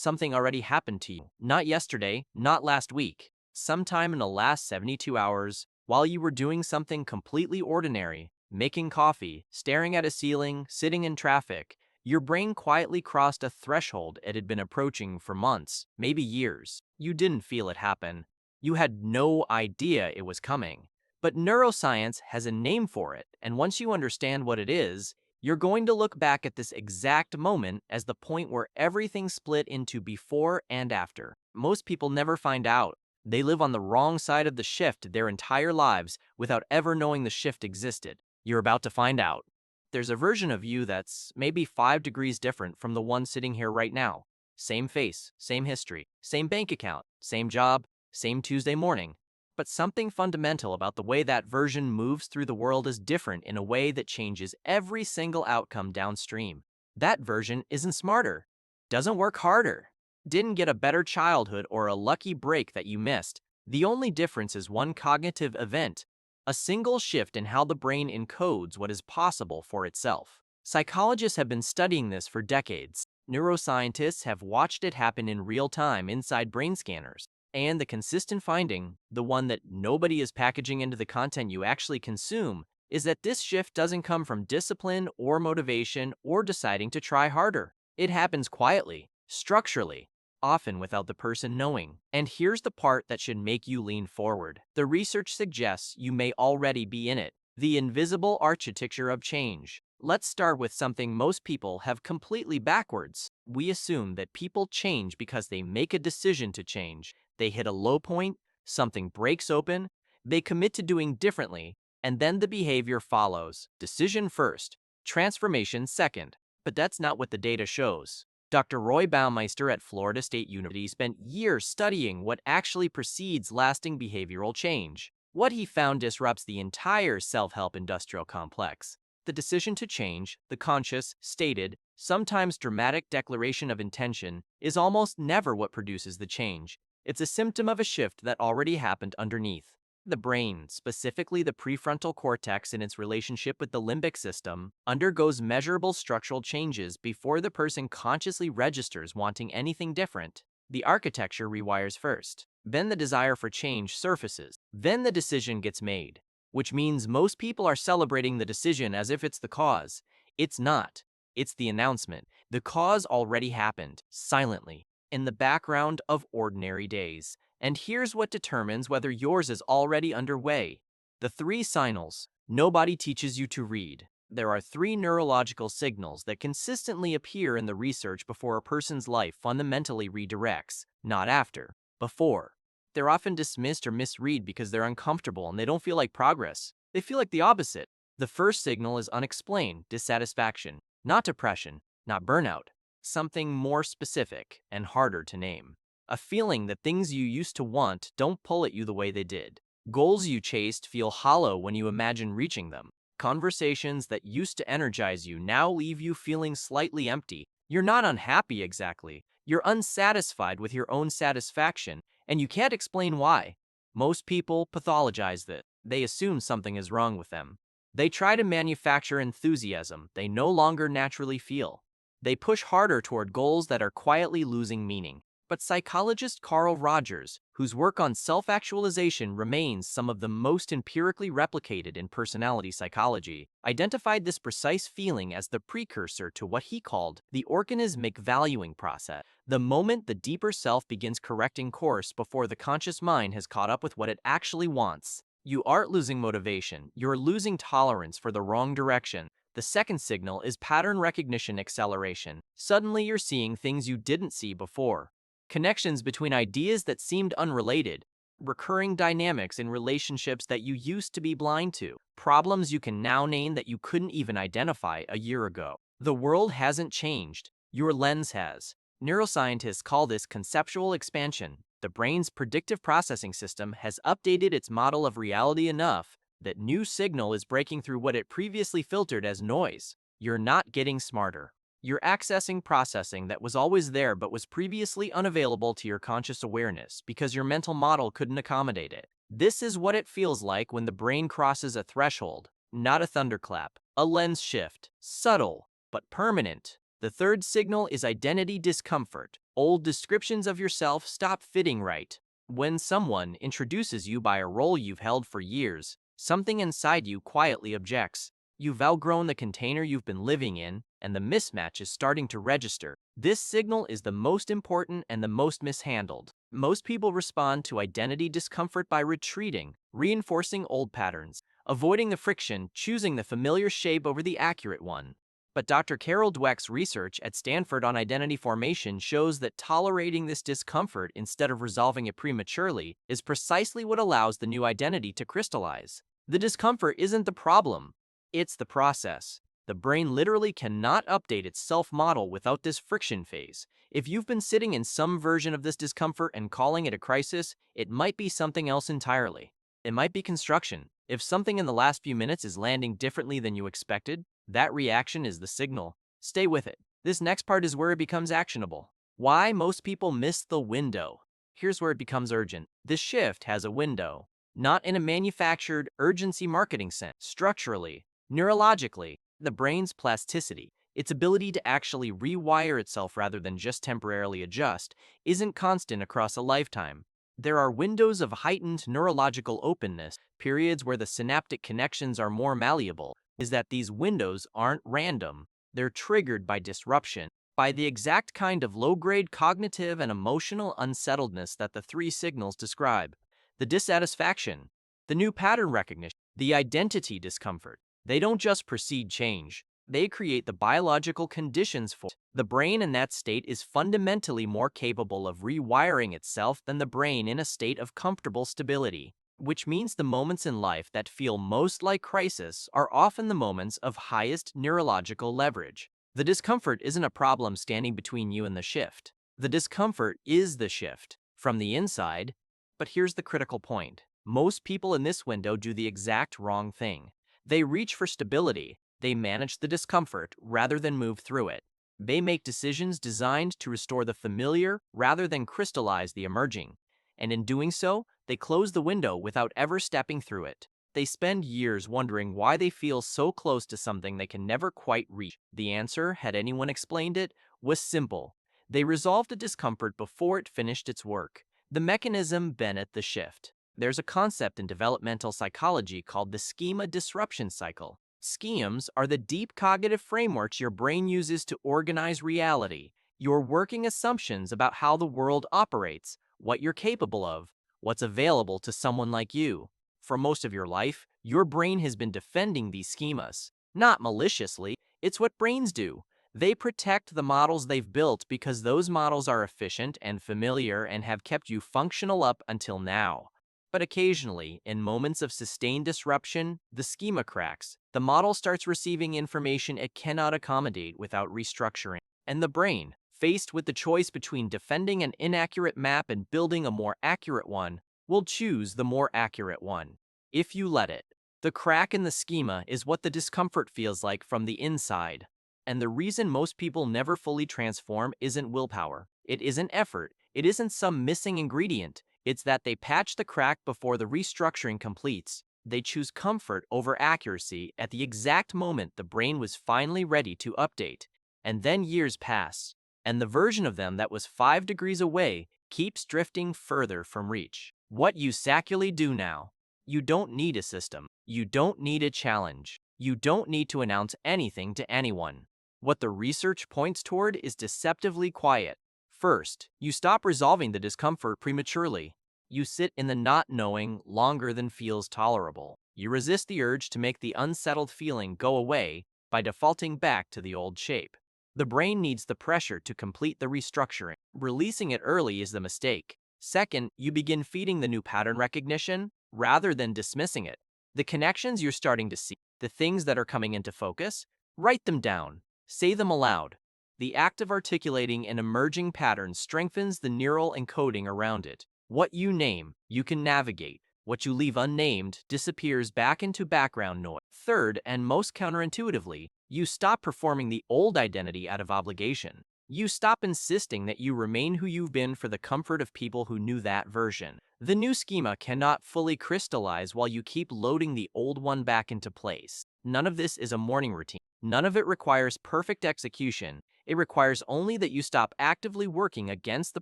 something already happened to you. Not yesterday, not last week. Sometime in the last 72 hours, while you were doing something completely ordinary, making coffee, staring at a ceiling, sitting in traffic, your brain quietly crossed a threshold it had been approaching for months, maybe years. You didn't feel it happen. You had no idea it was coming. But neuroscience has a name for it, and once you understand what it is, you're going to look back at this exact moment as the point where everything split into before and after. Most people never find out. They live on the wrong side of the shift their entire lives without ever knowing the shift existed. You're about to find out. There's a version of you that's maybe 5 degrees different from the one sitting here right now. Same face, same history, same bank account, same job, same Tuesday morning. But something fundamental about the way that version moves through the world is different in a way that changes every single outcome downstream. That version isn't smarter, doesn't work harder, didn't get a better childhood or a lucky break that you missed. The only difference is one cognitive event, a single shift in how the brain encodes what is possible for itself. Psychologists have been studying this for decades. Neuroscientists have watched it happen in real time inside brain scanners. And the consistent finding, the one that nobody is packaging into the content you actually consume, is that this shift doesn't come from discipline or motivation or deciding to try harder. It happens quietly, structurally, often without the person knowing. And here's the part that should make you lean forward. The research suggests you may already be in it. The invisible architecture of change. Let's start with something most people have completely backwards. We assume that people change because they make a decision to change. They hit a low point, something breaks open, they commit to doing differently, and then the behavior follows. Decision first, transformation second. But that's not what the data shows. Dr. Roy Baumeister at Florida State University spent years studying what actually precedes lasting behavioral change. What he found disrupts the entire self-help industrial complex. The decision to change, the conscious, stated, sometimes dramatic declaration of intention, is almost never what produces the change. It's a symptom of a shift that already happened underneath. The brain, specifically the prefrontal cortex in its relationship with the limbic system, undergoes measurable structural changes before the person consciously registers wanting anything different. The architecture rewires first. Then the desire for change surfaces. Then the decision gets made, which means most people are celebrating the decision as if it's the cause. It's not. It's the announcement. The cause already happened, silently, in the background of ordinary days. And here's what determines whether yours is already underway. The 3 signals. Nobody teaches you to read. There are 3 neurological signals that consistently appear in the research before a person's life fundamentally redirects, not after. Before. They're often dismissed or misread because they're uncomfortable and they don't feel like progress. They feel like the opposite. The first signal is unexplained dissatisfaction, not depression, not burnout. Something more specific and harder to name. A feeling that things you used to want don't pull at you the way they did. Goals you chased feel hollow when you imagine reaching them. Conversations that used to energize you now leave you feeling slightly empty. You're not unhappy exactly. You're unsatisfied with your own satisfaction, and you can't explain why. Most people pathologize this. They assume something is wrong with them. They try to manufacture enthusiasm they no longer naturally feel. They push harder toward goals that are quietly losing meaning. But psychologist Carl Rogers, whose work on self-actualization remains some of the most empirically replicated in personality psychology, identified this precise feeling as the precursor to what he called the organismic valuing process. The moment the deeper self begins correcting course before the conscious mind has caught up with what it actually wants. You aren't losing motivation, you're losing tolerance for the wrong direction. The second signal is pattern recognition acceleration. Suddenly you're seeing things you didn't see before. Connections between ideas that seemed unrelated, recurring dynamics in relationships that you used to be blind to, problems you can now name that you couldn't even identify a year ago. The world hasn't changed, your lens has. Neuroscientists call this conceptual expansion. The brain's predictive processing system has updated its model of reality enough that new signal is breaking through what it previously filtered as noise. You're not getting smarter. You're accessing processing that was always there but was previously unavailable to your conscious awareness because your mental model couldn't accommodate it. This is what it feels like when the brain crosses a threshold, not a thunderclap, a lens shift, subtle but permanent. The third signal is identity discomfort. Old descriptions of yourself stop fitting right. When someone introduces you by a role you've held for years, something inside you quietly objects. You've outgrown the container you've been living in, and the mismatch is starting to register. This signal is the most important and the most mishandled. Most people respond to identity discomfort by retreating, reinforcing old patterns, avoiding the friction, choosing the familiar shape over the accurate one. But Dr. Carol Dweck's research at Stanford on identity formation shows that tolerating this discomfort instead of resolving it prematurely is precisely what allows the new identity to crystallize. The discomfort isn't the problem, it's the process. The brain literally cannot update its self-model without this friction phase. If you've been sitting in some version of this discomfort and calling it a crisis, it might be something else entirely. It might be construction. If something in the last few minutes is landing differently than you expected, that reaction is the signal. Stay with it. This next part is where it becomes actionable. Why most people miss the window. Here's where it becomes urgent. This shift has a window. Not in a manufactured urgency marketing sense. Structurally, neurologically, the brain's plasticity, its ability to actually rewire itself rather than just temporarily adjust, isn't constant across a lifetime. There are windows of heightened neurological openness, periods where the synaptic connections are more malleable. Is that these windows aren't random. They're triggered by disruption, by the exact kind of low-grade cognitive and emotional unsettledness that the three signals describe. The dissatisfaction, the new pattern recognition, the identity discomfort. They don't just precede change. They create the biological conditions for it. The brain in that state is fundamentally more capable of rewiring itself than the brain in a state of comfortable stability, which means the moments in life that feel most like crisis are often the moments of highest neurological leverage. The discomfort isn't a problem standing between you and the shift. The discomfort is the shift from the inside. But here's the critical point. Most people in this window do the exact wrong thing. They reach for stability. They manage the discomfort rather than move through it. They make decisions designed to restore the familiar rather than crystallize the emerging. And in doing so, they close the window without ever stepping through it. They spend years wondering why they feel so close to something they can never quite reach. The answer, had anyone explained it, was simple. They resolved a discomfort before it finished its work. The mechanism bent the shift. There's a concept in developmental psychology called the schema disruption cycle. Schemes are the deep cognitive frameworks your brain uses to organize reality, your working assumptions about how the world operates, what you're capable of, what's available to someone like you. For most of your life, your brain has been defending these schemas. Not maliciously, it's what brains do. They protect the models they've built because those models are efficient and familiar and have kept you functional up until now. But occasionally, in moments of sustained disruption, the schema cracks. The model starts receiving information it cannot accommodate without restructuring. And the brain, faced with the choice between defending an inaccurate map and building a more accurate one, will choose the more accurate one, if you let it. The crack in the schema is what the discomfort feels like from the inside. And the reason most people never fully transform isn't willpower. It isn't effort. It isn't some missing ingredient. It's that they patch the crack before the restructuring completes. They choose comfort over accuracy at the exact moment the brain was finally ready to update. And then years pass, and the version of them that was 5 degrees away keeps drifting further from reach. What you saccularly do now. You don't need a system. You don't need a challenge. You don't need to announce anything to anyone. What the research points toward is deceptively quiet. First, you stop resolving the discomfort prematurely. You sit in the not knowing longer than feels tolerable. You resist the urge to make the unsettled feeling go away by defaulting back to the old shape. The brain needs the pressure to complete the restructuring. Releasing it early is the mistake. Second, you begin feeding the new pattern recognition rather than dismissing it. The connections you're starting to see, the things that are coming into focus, write them down. Say them aloud. The act of articulating an emerging pattern strengthens the neural encoding around it. What you name, you can navigate. What you leave unnamed disappears back into background noise. Third, and most counterintuitively, you stop performing the old identity out of obligation. You stop insisting that you remain who you've been for the comfort of people who knew that version. The new schema cannot fully crystallize while you keep loading the old one back into place. None of this is a morning routine. None of it requires perfect execution. It requires only that you stop actively working against the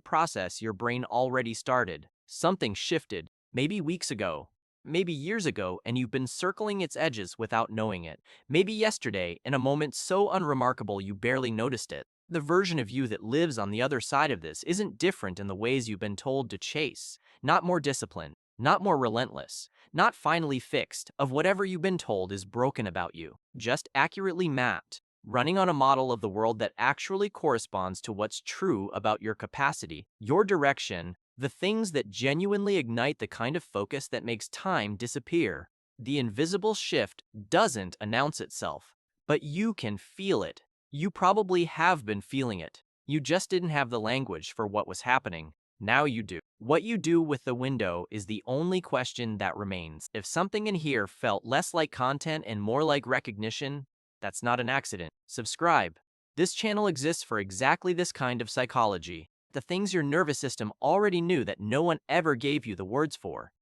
process your brain already started. Something shifted, maybe weeks ago, maybe years ago, and you've been circling its edges without knowing it. Maybe yesterday, in a moment so unremarkable you barely noticed it. The version of you that lives on the other side of this isn't different in the ways you've been told to chase. Not more disciplined, not more relentless, not finally fixed of whatever you've been told is broken about you. Just accurately mapped, running on a model of the world that actually corresponds to what's true about your capacity, your direction, the things that genuinely ignite the kind of focus that makes time disappear. The invisible shift doesn't announce itself, but you can feel it. You probably have been feeling it. You just didn't have the language for what was happening. Now you do. What you do with the window is the only question that remains. If something in here felt less like content and more like recognition, that's not an accident. Subscribe. This channel exists for exactly this kind of psychology. The things your nervous system already knew that no one ever gave you the words for.